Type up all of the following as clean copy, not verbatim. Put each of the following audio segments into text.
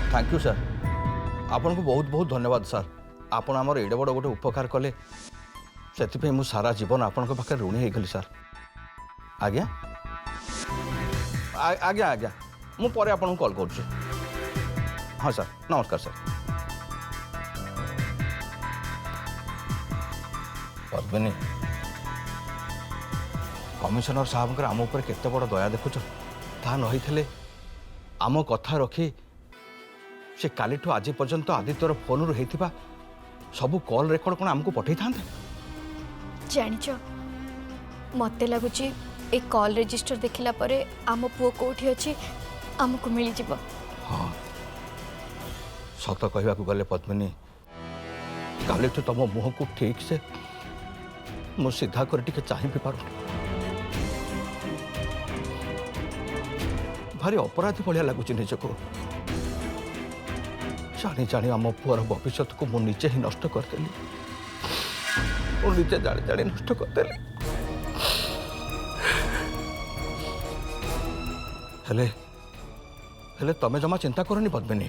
Thank you sir. आपन को बहुत बहुत धन्यवाद सर। आपन आमर एडे बड़ गोटे उपकार कले से मु सारा जीवन आपण पाखे ऋणी होगली सर। आज्ञा आज्ञा आज्ञा मु पर आपन कॉल कर। हाँ सर नमस्कार सर। पद्मिनी कमिशनर साहब आम उपर केते बड़ दया देखुच ता नई आम कथा रखी से काली आज पर्यंत आदित्यर फोन रु होता सबू कॉल रेकर्ड कौन आमको पठे था। जानिच मत लगुच ए कॉल रजिस्टर देखला परे आम पुओ कोठी अछि आमको मिल जिवो। हाँ सत कहवा गले पद्मिनी काली तो तुम मुह को ठीक से मु सीधा कर टिके चाहि भी पारू भारी अपराधी भाया लगुच निजको जानी जानी आम पुअर भविष्य को मु निजे ही नष्ट करदेली निजे जानी जानी नष्ट करदेली। हेले हेले तमे जमा चिंता करनी पद्मिनी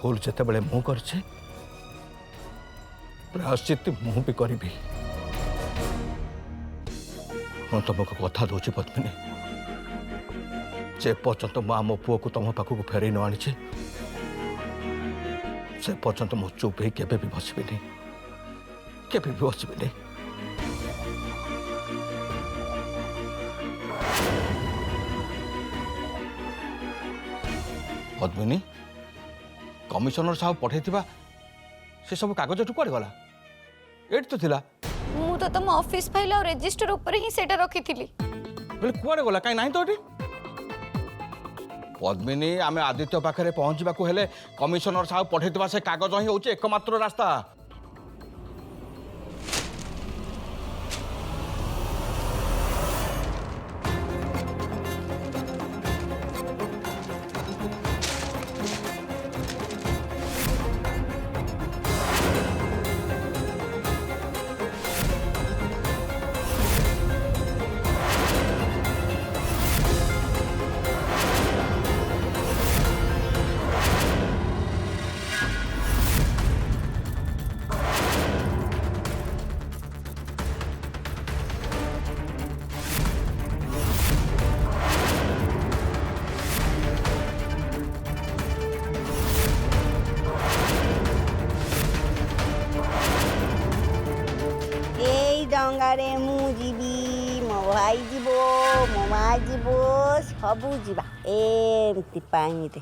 भूल जिते बड़े मु करछे प्रायश्चित मु भी करी मैं तुमको कथा दूची पद्मिनी जे पर्यंत मु आम पुओ को तुम पाखक फेर न आनी से पर्यंत मु चुप ही केबे भी बसबिनी केबे भी बसबिनी। पद्मिनी कमिशनर साहब पठे से सब कागज कुआड़े गला एट तो थिला मु तो तुम ऑफिस फाइल और रजिस्टर ऊपर ही सेटा रखी थी कुआड़े गला कहीं नहीं तो ये पद्मिनी आम आदित्य पाखे पहुँचवा हेले कमिशनर साहब पठे से कागज ही हूँ एकमात्र रास्ता। डंगारे मु जीवी मो भाई जीव मो माँ जीव सबू जीवा एमती पानी रे।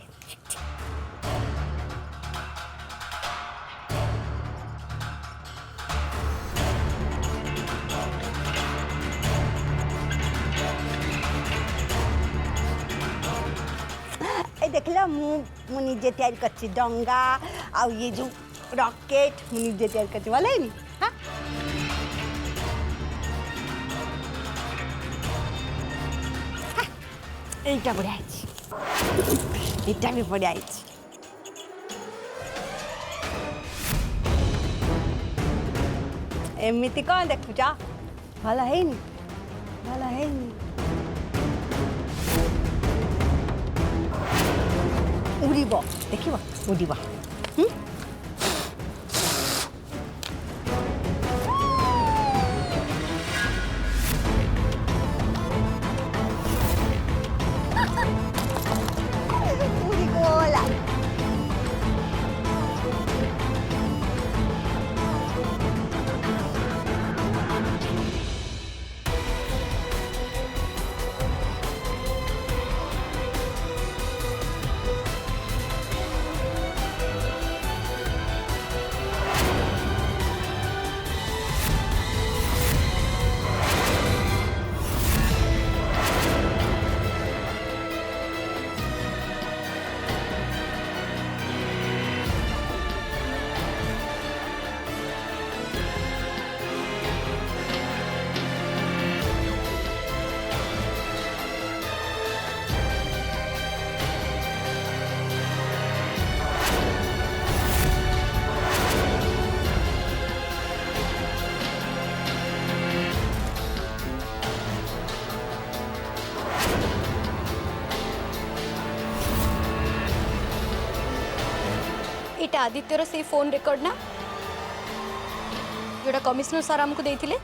देखला मु निजे तैयारी करछि डंगा आ ये जो रॉकेट मु निजे तैयारी करछि वाला नी। हां এইটা বড় আছে এটা भी বড় আছে। এমনিতে কোন দেখুছ ভালো হয়নি ভালো হয়নি উড়িব দেখিব উড়িব। एटा आदित्यर से फोन रिकॉर्ड ना जोड़ा कमिश्नर सर हमको देथिले।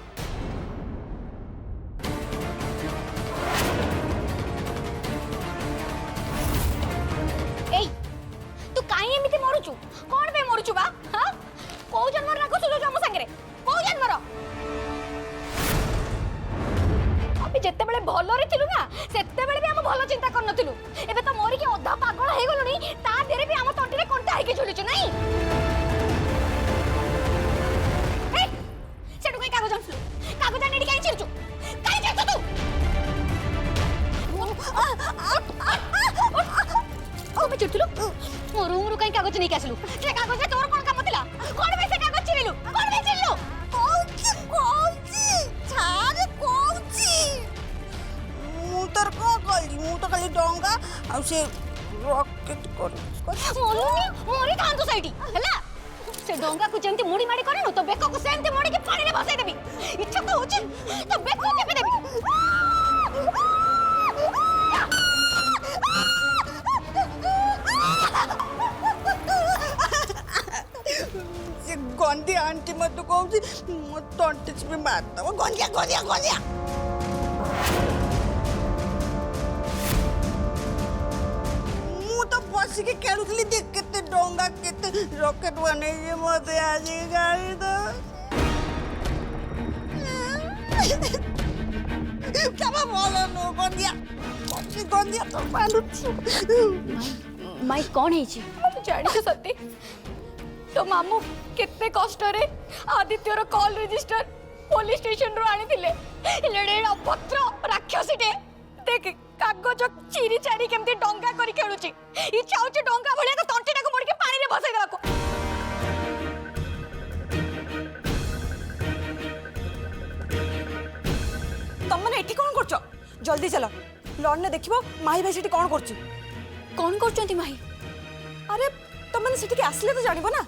एई तू काई एमिति मरुचु कोन बे मरुचु बा हां को जन्म राखो सुलो हम संगे को जन्म रो अभी जत्ते बेले भलो रे थिलु ना सेत्ते बेले भी हम भलो चिंता करन थिलु एबे तो मोरी के अधा पागल हे गलुनी ता देरे भी हम तंटी रे कोनटा हे के झुलिचु नहीं ए सेटु कई कागज आनसु कागज आनी काई चिरचु तू ओ बे चिरचुलु मो रूम रु कई कागज नहीं आसलु से कागज तोर कोन काम थिला कोन बे से कागज चिरिलु कोन बे चिरलु कोउची छारे कोउची मु तर को कली मु तो खाली डोंगा आ से रॉकेट कर मोरी थांतु साइडी हला से डोंगा को जेंती मुड़ी माडी करनु तो बेको को सेंती मुड़ी के पानी रे बसाई देबी इच्छा तो होची तो बेको के देबी से गंदी आंटी मत कहूची मो तंटी से मार दो गंदिया गंदिया गंदिया मु तो बस के खेलुथली देख केते डोंगा केते रॉकेट बने जे मते आज गाड़ी दो क्या बोलो नो गंदिया गंदिया तो मालूम माई कौन है छी जानी तो सत्य तो मामू कितने कष्ट रे आदित्यर कॉल रजिस्टर पुलिस स्टेशन रो आनी थिले लड़े पत्र राक्षसीटे देख कागज चिरी चारी केमती डोंगा करी खेलुची इच्छा होची डोंगा भलिया तो तंटीटा को मोड़ के पानी रे भसाई देबा को तुम मैंने एठी कौन करछो जल्दी चलो लॉन ने देखिबो माही भाई सेठी कौन करछु कौन करचंती माही अरे तुम मैंने सेठी के आसले तो जानिबो ना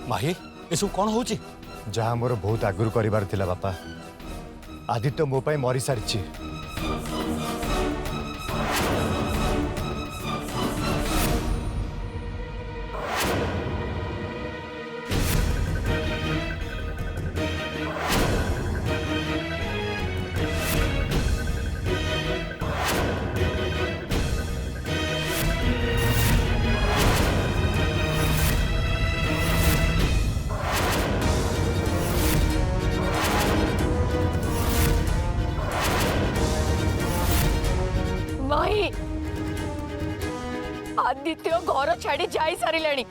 माही ये सब कौन होची जहाँ मोर बहुत आगुरी कर बापा आदित्य मो पाई मरी सारी आदित्य घर छाड़ी जाई सारिलाणी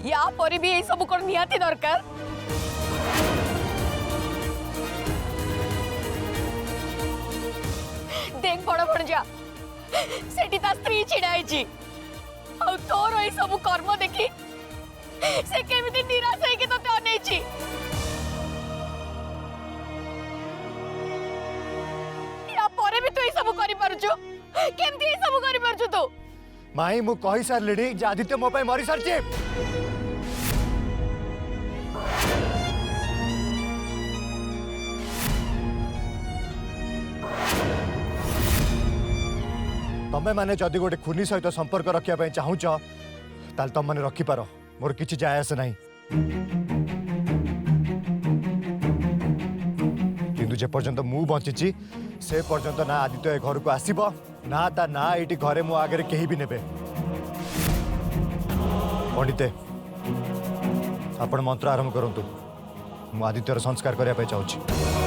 या पर भी यही सब कौन निहाती दरकार देख बड़ बड़ जा सेठी ता स्त्री छिड़ाई आ तोर यही सब कर्म देखी से केमिति निराश होइके तोते अनेछि या परे भी तू यही सब करि पारुछु केमति यही सब करि पारुछु तू माई मु कही सारे जे आदित्य मो मरी सारी तमें माने जदि गोटे खूनी सहित संपर्क रखा चाहूच ताल तुम मैंने रखिपार मोर किसी जाए आसे ना किंतु जे पर्यंत मु बंची से पर्यंत ना आदित्य घर को आसब ना ता ना ये घरे मो आगे कहीं भी नेबे पंडिते आपण मंत्र आरंभ करंतु मु आदित्यर संस्कार करने चाहूँ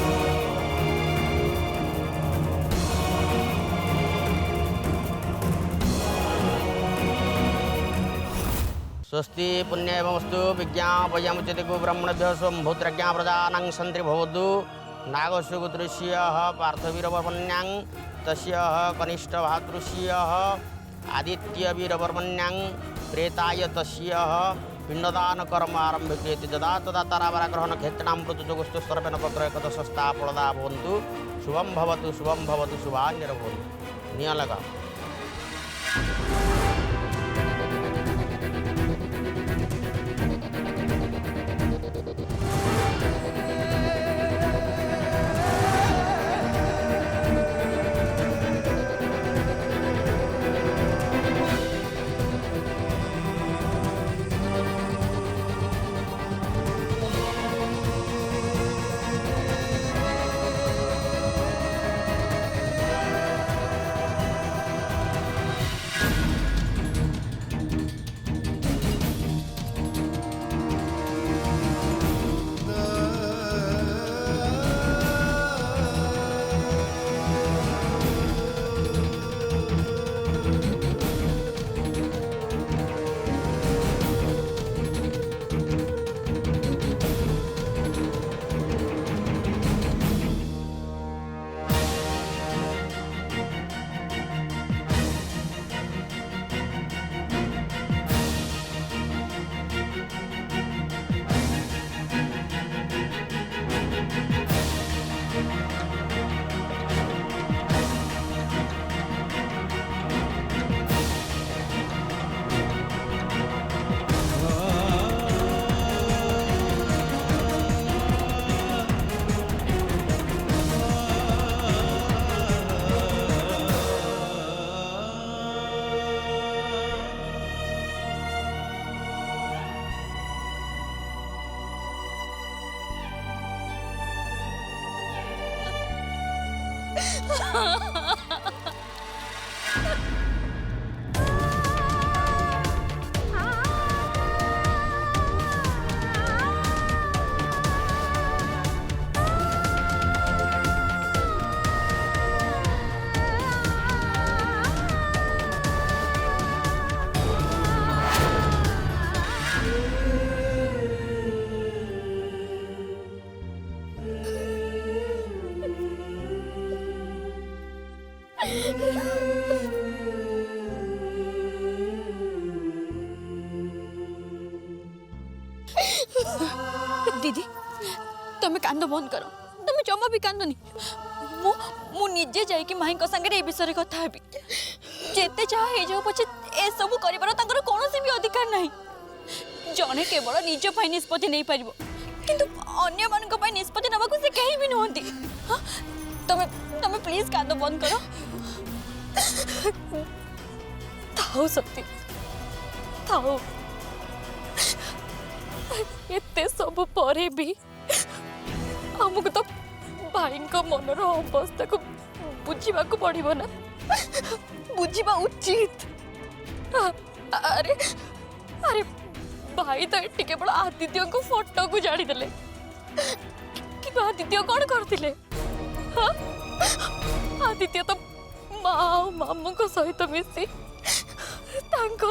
स्वस्ति पुण्यमस्तु विज्ञापयमुच्यते गो ब्रह्मणभ्यो स्वम्भूत्रज्ञा प्रजानां सन्ति भवतु नागस्यगोत्रस्यः पार्थवीरवर्मण्यां तस्यः कनिष्ठभातृस्यः आदित्यवीरवर्मण्यां प्रेताय तस्यः पिंडदान कर्म आरम्भ्यते यदा तदा तारावराग्रहण क्षेत्राणां मृत्युजोगस्तु सर्वेण पत्रयकत संस्था फलदा भवन्तु शुभं भवतु शुभान्यर्भवन्तु निया लगा दीदी तुम्हें कांद बंद करो तुम्हें जमा भी कांदनी मु निजे जाइए माई संगे ए विषय कथा हेबी जेते चाहे जाओ पछे ए सब करिबार ताकर कोनोसी भी अधिकार नहीं जने केवल निज पई निष्पत्ति नहीं पारिबो किंतु अन्य मान को पई निष्पत्ति नबा को से कहीं भी नहंती तमे तमे प्लीज कांद बंद करो थाओ सत्य थाओ एते सब परे भी हमको तो भाई को मनर अवस्था को बुझा पड़ो ना बुझा उचित अरे अरे भाई तो ये केवल आदित्य को फोटो को जानीदे कि आदित्य कौन करते आदित्य तो माँ मामू को सहित मिसी ତାଙ୍କ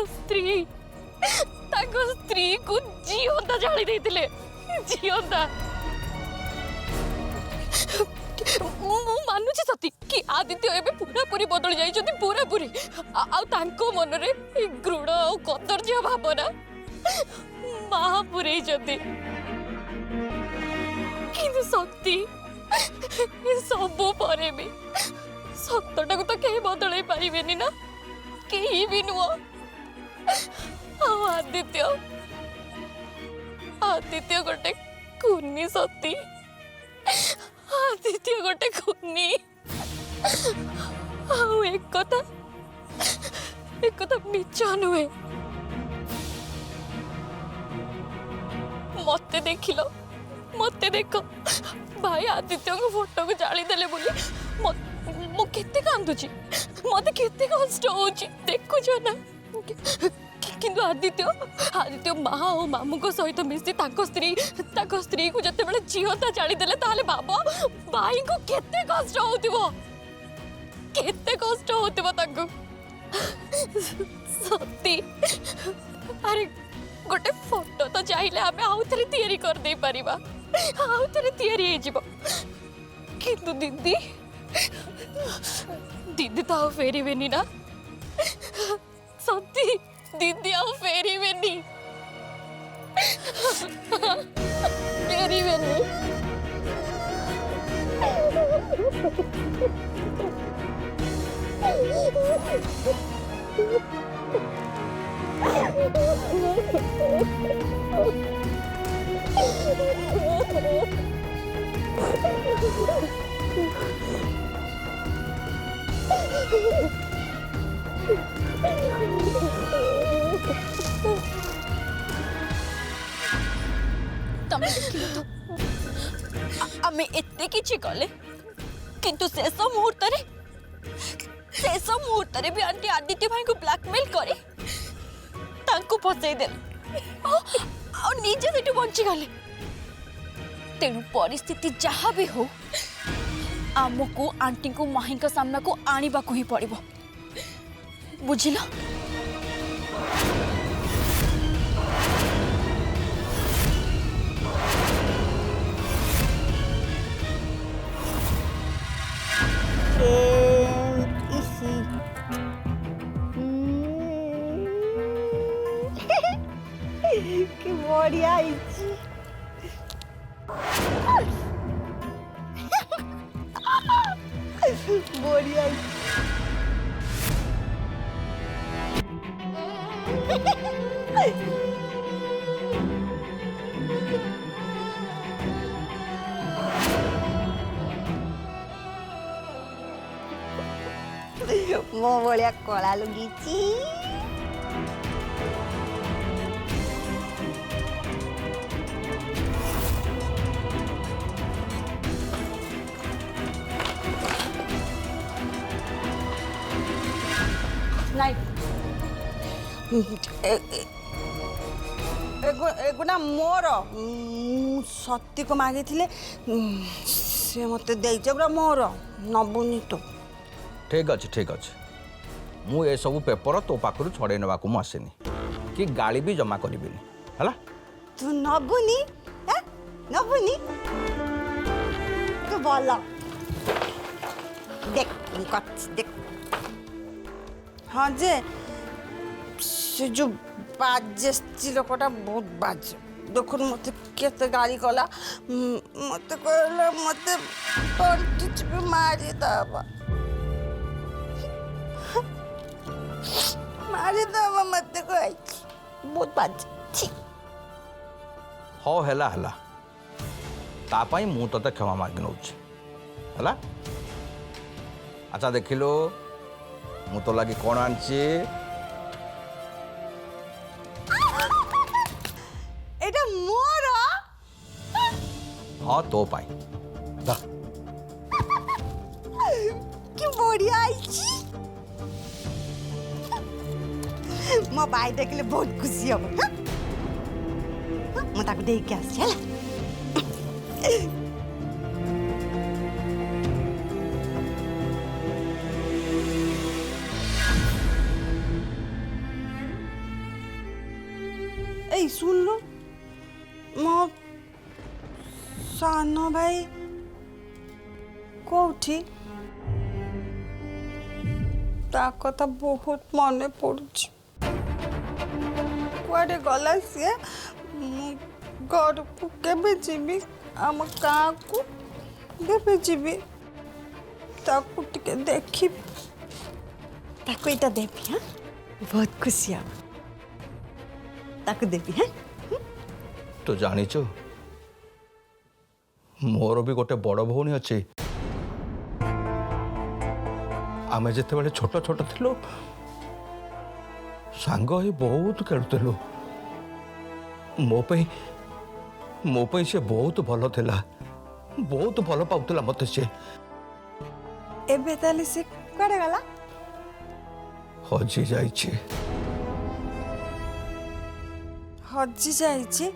ସ୍ତ୍ରୀକୁ ଜିଅନ୍ତା ଜାଳି ଦେଇଥିଲେ ଜିଅନ୍ତା। ମୁଁ ମାନୁଛି ସତୀ କି ଆଦିତ୍ୟ ଏବେ ପୁରାପୁରି ବଦଳି ଯାଇଛନ୍ତି ପୁରାପୁରି ଆଉ ତାଙ୍କ ମନରେ ଘୃଣ ଆଉ କଦର୍ଯ୍ୟ ଭାବନା ମା ପୁରେଇଛନ୍ତି। କିନ୍ତୁ ସତୀ ସବୁ ପରେ ବି ସତଟାକୁ ତ କେହି ବଦଳେଇ ପାରିବେନି ନା, କେହି ବି ନୁହଁ। ଆଉ ଆଦିତ୍ୟ ଗୋଟେ କୁନି ସତୀ, ଆଦିତ୍ୟ ଗୋଟେ କୁନି। ଆଉ ଏକଥା ମିଛ ନୁହେଁ। ମତେ ଦେଖିଲ, ମତେ ଦେଖ, ଭାଇ ଆଦିତ୍ୟଙ୍କ ଫଟୋକୁ ଜାଳିଦେଲେ ବୋଲି ମୁଁ କେତେ କାନ୍ଦୁଛି, ମତେ କେତେ କଷ୍ଟ ହଉଛି ଦେଖୁଛ ନା। କିନ୍ତୁ ଆଦିତ୍ୟ ମା ଆଉ ମାମୁଙ୍କ ସହିତ ମିଶି ତାଙ୍କ ସ୍ତ୍ରୀକୁ ଯେତେବେଳେ ଜିଅନ୍ତା ଜାଳିଦେଲେ ତାହେଲେ ଭାବ ଭାଇଙ୍କୁ କେତେ କଷ୍ଟ ହଉଥିବ, କେତେ କଷ୍ଟ ହଉଥିବ ତାଙ୍କୁ। ସତୀ ଆରେ ଗୋଟେ ଫଟୋ ତ ଚାହିଁଲେ ଆମେ ଆଉଥରେ ତିଆରି କରିଦେଇ ପାରିବା, ଆଉଥରେ ତିଆରି ହେଇଯିବ। କିନ୍ତୁ ଦିଦି ତ ଆଉ ଫେରିବେନି ନା ସତୀ, ଦିଦି ଆଉ ଫେରିବେନି। तमे देखिल तो आमे एते किछि कले किंतु शेष मुहूर्त रे भी आंटी आदित्य भाई को ब्लैकमेल करे तांको फसई दे और निजे सेटु बंची गले। तेणु परिस्थिति जहाँ भी हो आमको आंटी को माही का सामना को आनिबा को ही पड़िबो, बुझिला। कि बढ़िया बढ़िया मो भलिया कला लुगीची एगुना मोर सत्य को मागी से मत देरा मोर नबुनी तो ठीक अच्छे मु ए सब पेपर तो पाखु छड़े ना को आसेनी कि गाड़ी भी जमा करी है तू नबुनी नबुनी तो बोल देख देख हाँ जे से जो बाजे लोकटा बहुत बाजे देख मत केते गाली कला मत कहला मत तंटी चिपी मारी दबा मत कह बहुत बाजे हो हैला तापाई मु तते क्षमा मागी नौ है। अच्छा देखिलो मु तो लगी कौन आनची एटा मोर हाँ तो पाई कि बढ़िया आइची मो भाई देखले बहुत खुशी हम मो ताको देख के आसी हला এই শুনলু ମୋ ସାନ ଭାଇ କୋଉଠି ତା କଥା ବହୁତ ମନେ ପଡୁଛି କୁଆଡ଼େ ଗଲା ସିଏ ମୁଁ ଘରକୁ କେବେ ଯିବି ଆମ ଗାଁକୁ କେବେ ଯିବି ତାକୁ ଟିକେ ଦେଖିବି ତାକୁ ଏଇଟା ଦେବି ହଁ ବହୁତ ଖୁସି ହବ ତାକୁ ଦେବି ହଁ ତୁ ଜାଣିଛୁ ମୋର ବି ଗୋଟେ ବଡ଼ ଭଉଣୀ ଅଛି ଆମେ ଯେତେବେଳେ ଛୋଟ ଛୋଟ ଥିଲୁ ସାଙ୍ଗ ହେଇ ବହୁତ ଖେଳୁଥିଲୁ ମୋ ପାଇଁ ସେ ବହୁତ ଭଲ ଥିଲା ବହୁତ ଭଲ ପାଉଥିଲା ମୋତେ ସେ ଏବେ ତାହେଲେ ସେ କୁଆଡ଼େ ଗଲା ହଜି ଯାଇଛି ହଜି ଯାଇଛି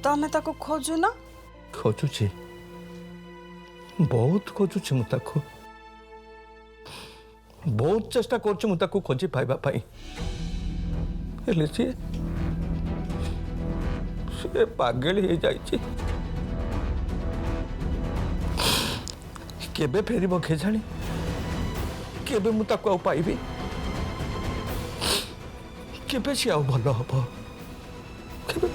ତମେ ତାକୁ ଖୋଜୁନ ଖୋଜୁଛି ବହୁତ ଖୋଜୁଛି ମୁଁ ତାକୁ ବହୁତ ଚେଷ୍ଟା କରୁଛି ମୁଁ ତାକୁ ଖୋଜି ପାଇବା ପାଇଁ ହେଲେ ସେ ପାଗଳି ହେଇଯାଇଛି କେବେ ଫେରିବ କେଜାଣି କେବେ ମୁଁ ତାକୁ ଆଉ ପାଇବି କେବେ ସେ ଆଉ ଭଲ ହବ କେବେ